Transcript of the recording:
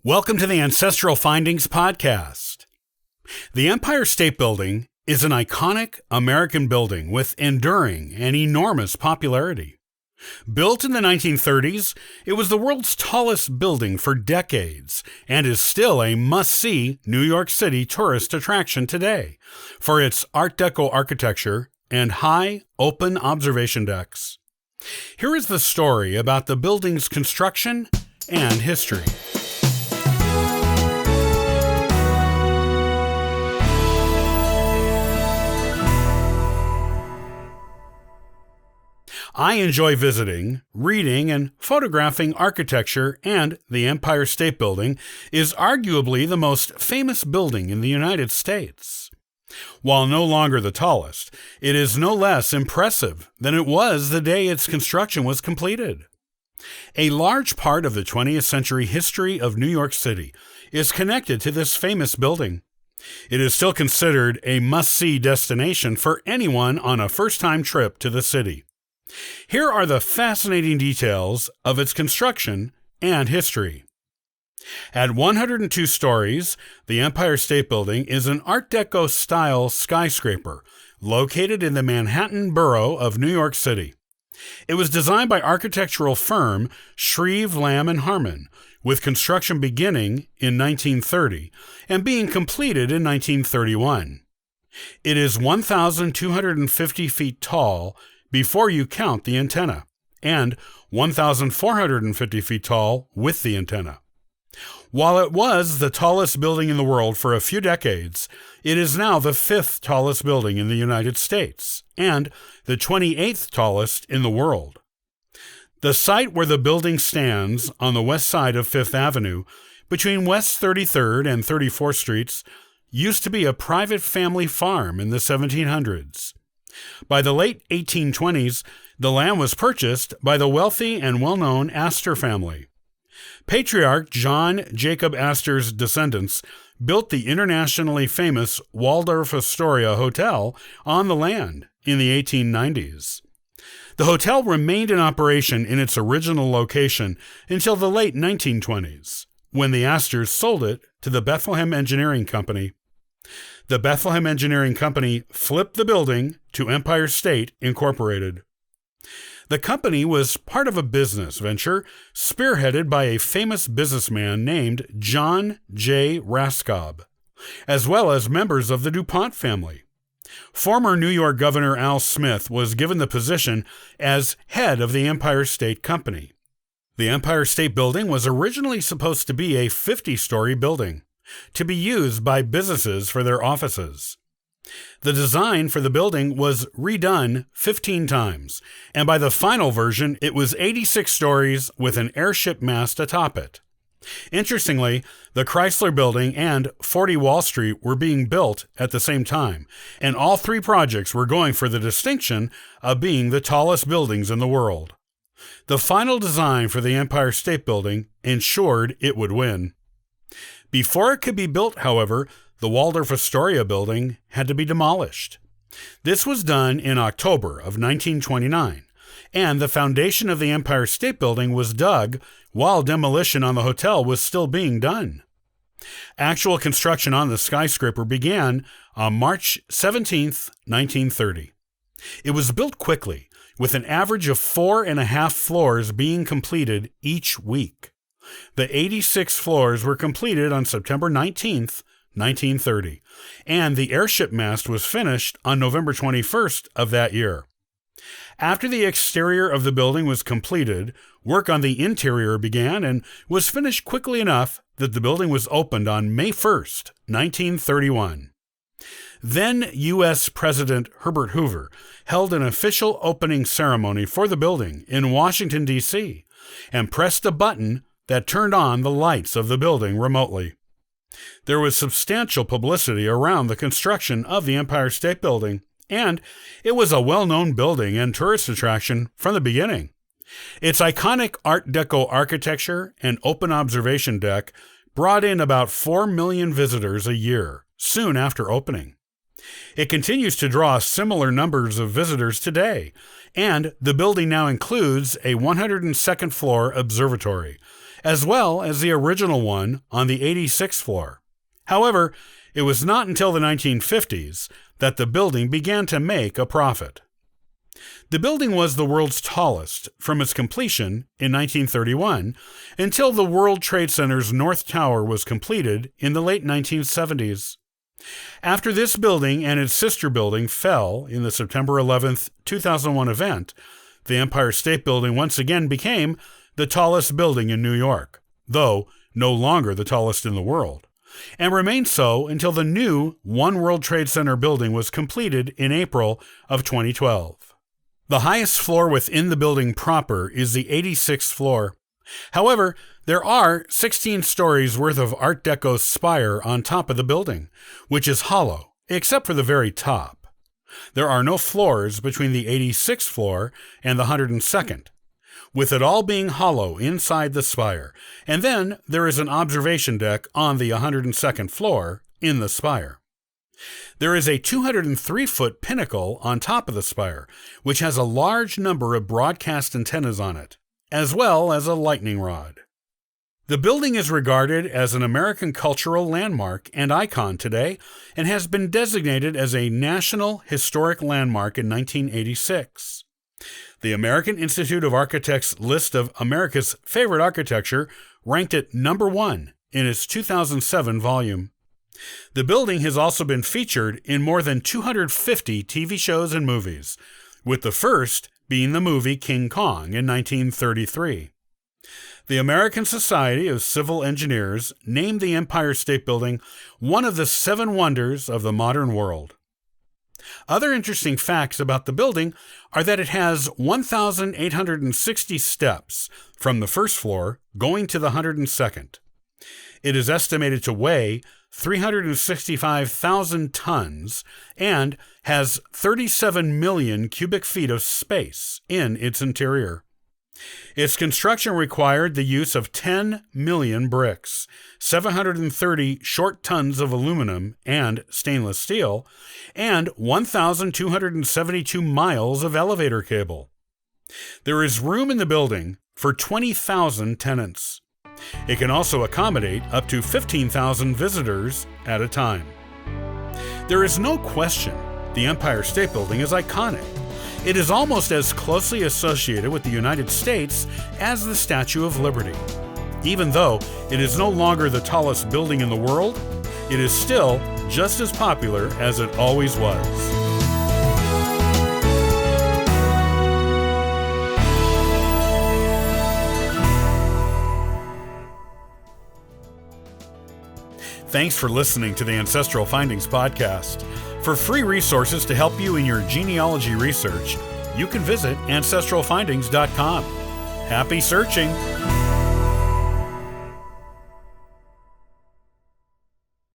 Welcome to the Ancestral Findings Podcast. The Empire State Building is an iconic American building with enduring and enormous popularity. Built in the 1930s, it was the world's tallest building for decades and is still a must-see New York City tourist attraction today for its Art Deco architecture and high, open observation decks. Here is the story about the building's construction and history. I enjoy visiting, reading, and photographing architecture, and the Empire State Building is arguably the most famous building in the United States. While no longer the tallest, it is no less impressive than it was the day its construction was completed. A large part of the 20th century history of New York City is connected to this famous building. It is still considered a must-see destination for anyone on a first-time trip to the city. Here are the fascinating details of its construction and history. At 102 stories, the Empire State Building is an Art Deco-style skyscraper located in the Manhattan borough of New York City. It was designed by architectural firm Shreve, Lamb & Harmon, with construction beginning in 1930 and being completed in 1931. It is 1,250 feet tall before you count the antenna, and 1,450 feet tall with the antenna. While it was the tallest building in the world for a few decades, it is now the 5th tallest building in the United States, and the 28th tallest in the world. The site where the building stands on the west side of 5th Avenue, between West 33rd and 34th Streets, used to be a private family farm in the 1700s. By the late 1820s, the land was purchased by the wealthy and well-known Astor family. Patriarch John Jacob Astor's descendants built the internationally famous Waldorf Astoria Hotel on the land in the 1890s. The hotel remained in operation in its original location until the late 1920s, when the Astors sold it to the Bethlehem Engineering Company. The Bethlehem Engineering Company flipped the building to Empire State Incorporated. The company was part of a business venture spearheaded by a famous businessman named John J. Raskob, as well as members of the DuPont family. Former New York Governor Al Smith was given the position as head of the Empire State Company. The Empire State Building was originally supposed to be a 50-story building, to be used by businesses for their offices. The design for the building was redone 15 times, and by the final version, it was 86 stories with an airship mast atop it. Interestingly, the Chrysler Building and 40 Wall Street were being built at the same time, and all three projects were going for the distinction of being the tallest buildings in the world. The final design for the Empire State Building ensured it would win. Before it could be built, however, the Waldorf Astoria building had to be demolished. This was done in October of 1929, and the foundation of the Empire State Building was dug while demolition on the hotel was still being done. Actual construction on the skyscraper began on March 17, 1930. It was built quickly, with an average of 4.5 floors being completed each week. The 86 floors were completed on September 19, 1930, and the airship mast was finished on November 21st of that year. After the exterior of the building was completed, work on the interior began and was finished quickly enough that the building was opened on May 1st, 1931. Then U.S. President Herbert Hoover held an official opening ceremony for the building in Washington, D.C., and pressed a button that turned on the lights of the building remotely. There was substantial publicity around the construction of the Empire State Building, and it was a well-known building and tourist attraction from the beginning. Its iconic Art Deco architecture and open observation deck brought in about 4 million visitors a year soon after opening. It continues to draw similar numbers of visitors today, and the building now includes a 102nd floor observatory, as well as the original one on the 86th floor. However, it was not until the 1950s that the building began to make a profit. The building was the world's tallest from its completion in 1931 until the World Trade Center's North Tower was completed in the late 1970s. After this building and its sister building fell in the September 11, 2001 event, the Empire State Building once again became the tallest building in New York, though no longer the tallest in the world, and remained so until the new One World Trade Center building was completed in April of 2012. The highest floor within the building proper is the 86th floor. However, there are 16 stories worth of Art Deco spire on top of the building, which is hollow, except for the very top. There are no floors between the 86th floor and the 102nd, with it all being hollow inside the spire, and then there is an observation deck on the 102nd floor in the spire. There is a 203-foot pinnacle on top of the spire, which has a large number of broadcast antennas on it, as well as a lightning rod. The building is regarded as an American cultural landmark and icon today and has been designated as a National Historic Landmark in 1986. The American Institute of Architects list of America's favorite architecture ranked it number 1 in its 2007 volume. The building has also been featured in more than 250 TV shows and movies, with the first being the movie King Kong in 1933. The American Society of Civil Engineers named the Empire State Building one of the 7 wonders of the modern world. Other interesting facts about the building are that it has 1,860 steps from the first floor going to the 102nd. It is estimated to weigh 365,000 tons and has 37 million cubic feet of space in its interior. Its construction required the use of 10 million bricks, 730 short tons of aluminum and stainless steel, and 1,272 miles of elevator cable. There is room in the building for 20,000 tenants. It can also accommodate up to 15,000 visitors at a time. There is no question the Empire State Building is iconic. It is almost as closely associated with the United States as the Statue of Liberty. Even though it is no longer the tallest building in the world, it is still just as popular as it always was. Thanks for listening to the Ancestral Findings podcast. For free resources to help you in your genealogy research, you can visit ancestralfindings.com. Happy searching!